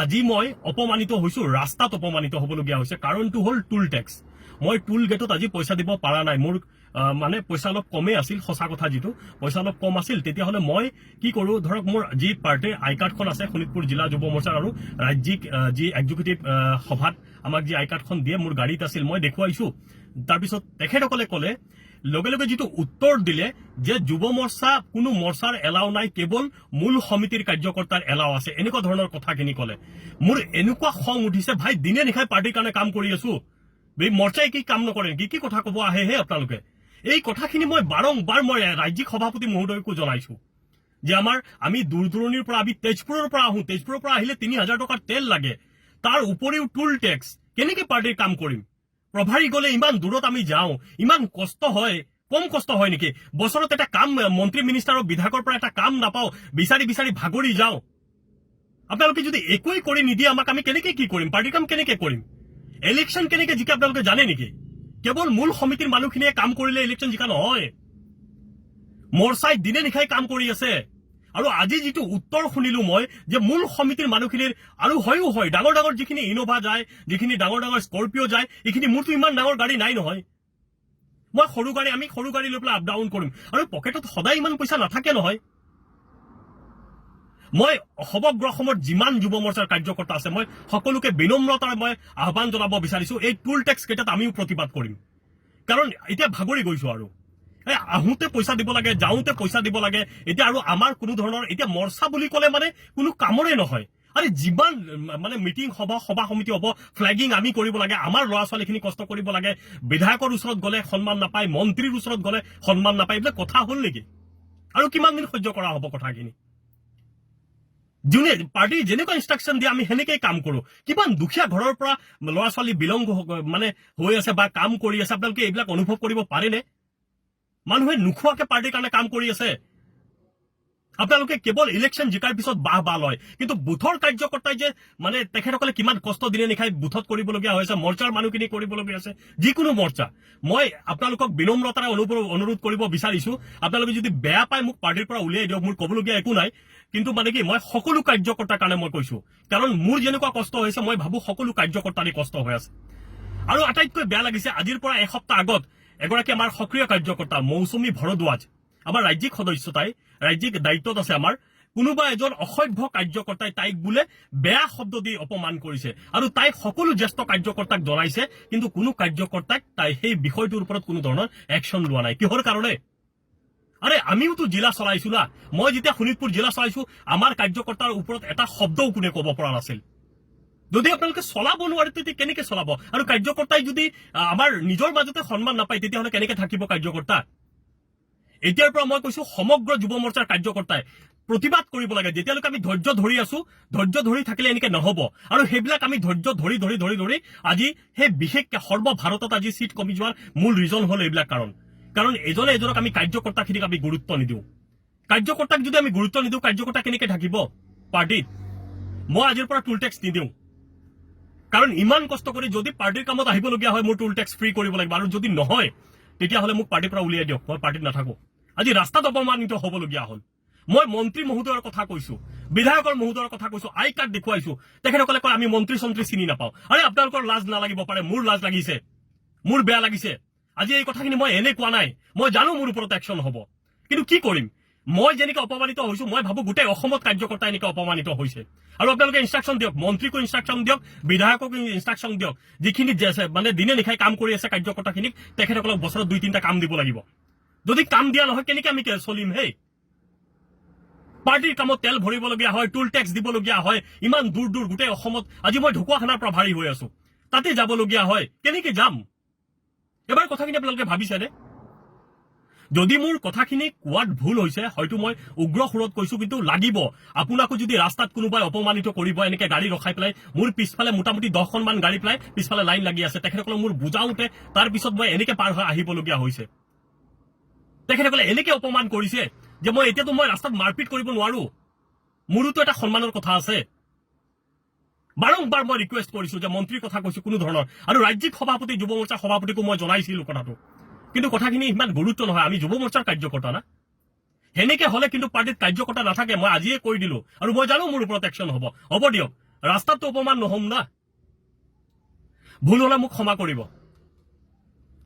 আজি মই অপমানিত হৈছো, ৰাস্তাত অপমানিত হবলগীয়া হৈছে। কাৰণটো হ'ল টুল টেক্স। মই টুল গেটত আজি পইচা দিব পৰা নাই। মোৰ মানে পইচা অলপ কমেই আছিল, সঁচা কথা যিটো পইচা অলপ কম আছিল। তেতিয়াহ'লে মই কি কৰো, ধৰক মোৰ যি পাৰ্টিৰ আই কাৰ্ডখন আছে শোণিতপুৰ জিলা যুৱ মৰ্চাৰ আৰু ৰাজ্যিক যি এক্সিকিউটিভ সভাত আমাক যি আই কাৰ্ডখন দিয়ে মোৰ গাড়ীত আছিল, মই দেখুৱাইছো। তাৰপিছত তেখেতসকলে ক'লে লগে লগে যিটো উত্তৰ দিলে যে যুৱ মৰ্চা কোনো মৰ্চাৰ এলাও নাই, কেৱল মূল সমিতিৰ কাৰ্যকৰ্তাৰ এলাও আছে, এনেকুৱা ধৰণৰ কথাখিনি ক'লে। মোৰ এনেকুৱা খং উঠিছে, ভাই দিনে নিশাই পাৰ্টিৰ কাৰণে কাম কৰি আছো, মৰ্চাই কি কাম নকৰে নেকি? কি কথা ক'ব আহে হে আপোনালোকে? এই কথাখিনি মই বাৰংবাৰ মই ৰাজ্যিক সভাপতি মহোদয়কো জনাইছো যে আমি দূৰ দূৰণিৰ পৰা, আমি তেজপুৰৰ পৰা আহো, তেজপুৰৰ পৰা আহিলে ৩,০০০ টকাৰ তেল লাগে, তাৰ উপৰিও টুল টেক্স, কেনেকে পাৰ্টিৰ কাম কৰিম? প্ৰভাৰী গলে ইমান দূৰত আমি যাওঁ, ইমান কষ্ট হয়, কম কষ্ট হয় নেকি? বছৰত এটা কাম মন্ত্ৰী মিনিষ্টাৰ বিধায়কৰ পৰা এটা কাম নাপাওঁ, বিচাৰি বিচাৰি ভাগৰি যাওঁ। আপোনালোকে যদি একোৱেই কৰি নিদিয়ে আমাক, আমি কেনেকে কি কৰিম? পাৰ্টিৰ কাম কেনেকে কৰিম? ইলেকশ্যন কেনেকে জিকে আপোনালোকে জানে নেকি? কেৱল মূল সমিতিৰ মানুহখিনিয়ে কাম কৰিলে ইলেকশ্যন জিকা নহয়। মৰ্চাই দিনে নিশাই কাম কৰি আছে। আৰু আজি যিটো উত্তৰ শুনিলো মই, যে মূল সমিতিৰ মানুহখিনিৰ আৰু হয়ও হয়, ডাঙৰ ডাঙৰ যিখিনি ইনোভা যায়, যিখিনি ডাঙৰ ডাঙৰ স্কৰপিঅ যায়, এইখিনি মোৰতো ইমান ডাঙৰ গাড়ী নাই নহয়। মই আমি সৰু গাড়ী লৈ পেলাই আপ ডাউন কৰিম, আৰু পকেটত সদায় ইমান পইচা নাথাকে নহয়। মই সমগ্ৰ অসমত যিমান যুৱ মৰ্চাৰ কাৰ্যকৰ্তা আছে, মই সকলোকে বিনম্ৰতাৰে মই আহ্বান জনাব বিচাৰিছো, এই টুল টেক্স কেইটাত আমিও প্ৰতিবাদ কৰিম। কাৰণ এতিয়া ভাগৰি গৈছো, আৰু আহোঁতে পইচা দিব লাগে, যাওঁতে পইচা দিব লাগে। এতিয়া আৰু আমাৰ কোনো ধৰণৰ এতিয়া মৰ্চা বুলি ক'লে মানে কোনো কামৰে নহয়। আৰে যিমান মানে মিটিং সভা সমিতি হ'ব, ফ্লেগিং আমি কৰিব লাগে, আমাৰ ল'ৰা ছোৱালীখিনি কষ্ট কৰিব লাগে, বিধায়কৰ ওচৰত গ'লে সন্মান নাপায়, মন্ত্ৰীৰ ওচৰত গ'লে সন্মান নাপায়, এইবিলাক কথা হ'ল নেকি? আৰু কিমান দিন সহ্য কৰা হ'ব কথাখিনি? যোনে পাৰ্টি যেনেকুৱা ইনষ্ট্ৰাকশ্যন দিয়ে আমি সেনেকেই কাম কৰো। কিমান দুখীয়া ঘৰৰ পৰা ল'ৰা ছোৱালী বিলংগ মানে হৈ আছে বা কাম কৰি আছে, আপোনালোকে এইবিলাক অনুভৱ কৰিব পাৰেনে? মানুহে নোখোৱাকে পাৰ্টিৰ কাৰণে কাম কৰি আছে। আপোনালোকে কেৱল ইলেকশ্যন জিকাৰ পিছত বাহ লয়, কিন্তু বুথৰ কাৰ্যকৰ্তাই যে মানে তেখেতসকলে কিমান কষ্ট দিনে নিশাই বুথত কৰিবলগীয়া হৈছে, মৰ্চাৰ মানুহখিনি কৰিবলগীয়া আছে, যিকোনো মৰ্চা। মই আপোনালোকক বিনম্ৰতাৰে অনুৰোধ কৰিব বিচাৰিছো, আপোনালোকে যদি বেয়া পায় মোক পাৰ্টিৰ পৰা উলিয়াই দিয়ক, মোৰ ক'বলগীয়া একো নাই। কিন্তু মানে কি, মই সকলো কাৰ্যকৰ্তাৰ কাৰণে মই কৈছো, কাৰণ মোৰ যেনেকুৱা কষ্ট হৈছে মই ভাবো সকলো কাৰ্যকৰ্তাৰে কষ্ট হৈ আছে। আৰু আটাইতকৈ বেয়া লাগিছে, আজিৰ পৰা এসপ্তাহ আগত এগৰাকী আমাৰ সক্ৰিয় কাৰ্যকৰ্তা মৌচুমী ভৰদ্বাজ, আমাৰ ৰাজ্যিক সদস্য, তাই ৰাজ্যিক দায়িত্বত আছে আমাৰ, কোনোবা এজন অসভ্য কাৰ্যকৰ্তাই তাইক বোলে বেয়া শব্দ দি অপমান কৰিছে, আৰু তাইক সকলো জ্যেষ্ঠ কাৰ্যকৰ্তাক জনাইছে, কিন্তু কোনো কাৰ্যকৰ্তাক তাই সেই বিষয়টোৰ ওপৰত কোনো ধৰণৰ একশ্যন লোৱা নাই। কিহৰ কাৰণে? আৰে আমিওতো জিলা চলাইছো না। মই যেতিয়া শোণিতপুৰ জিলা চলাইছো, আমাৰ কাৰ্যকৰ্তাৰ ওপৰত এটা শব্দও কোনে ক'ব পৰা নাছিল। যদি আপোনালোকে চলাব নোৱাৰে তেতিয়া কেনেকে চলাব? আৰু কাৰ্যকৰ্তাই যদি আমাৰ নিজৰ মাজতে সন্মান নাপায়, তেতিয়াহ'লে কেনেকে থাকিব কাৰ্যকৰ্তা? এতিয়াৰ পৰা মই কৈছো, সমগ্ৰ যুৱ মৰ্চাৰ কাৰ্যকৰ্তাই প্ৰতিবাদ কৰিব লাগে। যেতিয়ালৈকে আমি ধৈৰ্য ধৰি আছো, ধৈৰ্য ধৰি থাকিলে এনেকে নহব। আৰু সেইবিলাক আমি ধৈৰ্য ধৰি ধৰি ধৰি ধৰি আজি সেই বিশেষকে সৰ্বভাৰতত আজি চিট কমি যোৱাৰ মূল ৰিজন হ'ল এইবিলাক কাৰণ এজনে এজনক আমি কাৰ্যকৰ্তাখিনিক আমি গুৰুত্ব নিদিওঁ। কাৰ্যকৰ্তাক যদি আমি গুৰুত্ব নিদিওঁ, কাৰ্যকৰ্তা কেনেকে থাকিব পাৰ্টিত? মই আজিৰ পৰা টুল টেক্স নিদিওঁ, কাৰণ ইমান কষ্ট কৰি যদি পাৰ্টিৰ কামত আহিবলগীয়া হয়, মোৰ টুল টেক্স ফ্ৰী কৰিব লাগিব। আৰু যদি নহয়, তেতিয়াহ'লে মোক পাৰ্টিৰ পৰা উলিয়াই দিয়ক, মই পাৰ্টিত নাথাকো। আজি ৰাস্তাত অপমানিত হ'বলগীয়া হ'ল। মই মন্ত্ৰী মহোদয়ৰ কথা কৈছো, বিধায়কৰ মহোদয়ৰ কথা কৈছো, আই কাৰ্ড দেখুৱাইছো, তেখেতসকলে কয় আমি মন্ত্ৰী চন্ত্ৰী চিনি নাপাওঁ। আৰে আপোনালোকৰ লাজ নালাগিব পাৰে, মোৰ লাজ লাগিছে, মোৰ বেয়া লাগিছে। আজি এই কথাখিনি মই এনে কোৱা নাই, মই জানো মোৰ ওপৰত একশ্যন হ'ব, কিন্তু কি কৰিম? মই যেনেকে অপমানিত হৈছো, মই ভাবো গোটেই অসমত কাৰ্যকৰ্তা এনেকে অপমানিত হৈছে। আৰু আপোনালোকে ইনষ্ট্ৰাকশ্যন দিয়ক, মন্ত্ৰীকো ইনষ্ট্ৰাকশ্যন দিয়ক, বিধায়কক ইনষ্ট্ৰাকশ্যন দিয়ক, যিখিনি মানে দিনে নিশাই কাম কৰি আছে কাৰ্যকৰ্তাখিনিক, তেখেতসকলক বছৰত 2-3টা কাম দিব লাগিব। যদি কাম দিয়া নহয়, কেনেকে আমি চলিম? হেই, পাৰ্টিৰ কামত তেল ভৰিবলগীয়া হয়, টুল টেক্স দিবলগীয়া হয়, ইমান দূৰ দূৰ গোটেই অসমত। আজি মই ঢকুৱাখানাৰ পৰা ভাৰী হৈ আছো, তাতে যাবলগীয়া হয়, কেনেকে যাম? এবাৰ কথাখিনি আপোনালোকে ভাবিছেনে? যদি মোৰ কথাখিনি কোৱাত ভুল হৈছে, হয়তো মই উগ্ৰ সুৰত কৈছো, কিন্তু লাগিব আপোনাকো যদি ৰাস্তাত কোনোবাই অপমানিত কৰিব, এনেকে গাড়ী ৰখাই পেলাই, মোৰ পিছফালে মোটামুটি 10খনমান গাড়ী পেলাই পিছফালে লাইন লাগি আছে, তেখেতসকলক মোৰ বুজাওতে তাৰ পিছত মই এনেকে পাৰ হৈ আহিবলগীয়া হৈছে। তেখেতসকলে এনেকে অপমান কৰিছে যে এতিয়াতো মই ৰাস্তাত মাৰপিট কৰিব নোৱাৰো, মোৰোতো এটা সন্মানৰ কথা আছে। বাৰম্বাৰ মই ৰিকুৱেষ্ট কৰিছো যে মন্ত্ৰীৰ কথা কৈছো কোনো ধৰণৰ, আৰু ৰাজ্যিক সভাপতি যুৱ মৰ্চাৰ সভাপতিকো মই জনাইছিলো কথাটো, কিন্তু কথাখিনি ইমান গুৰুত্ব নহয়। আমি যুৱ মৰ্চাৰ কাৰ্যকৰ্তা না, সেনেকে হলে কিন্তু পাৰ্টিত কাৰ্যকৰ্তা নাথাকে। মই আজিয়ে কৈ দিলো, আৰু মই জানো মোৰ ওপৰত একশ্যন হ'ব দিয়ক। ৰাস্তাততো অপমান নহ'ম না ভুল হ'লে মোক ক্ষমা কৰিব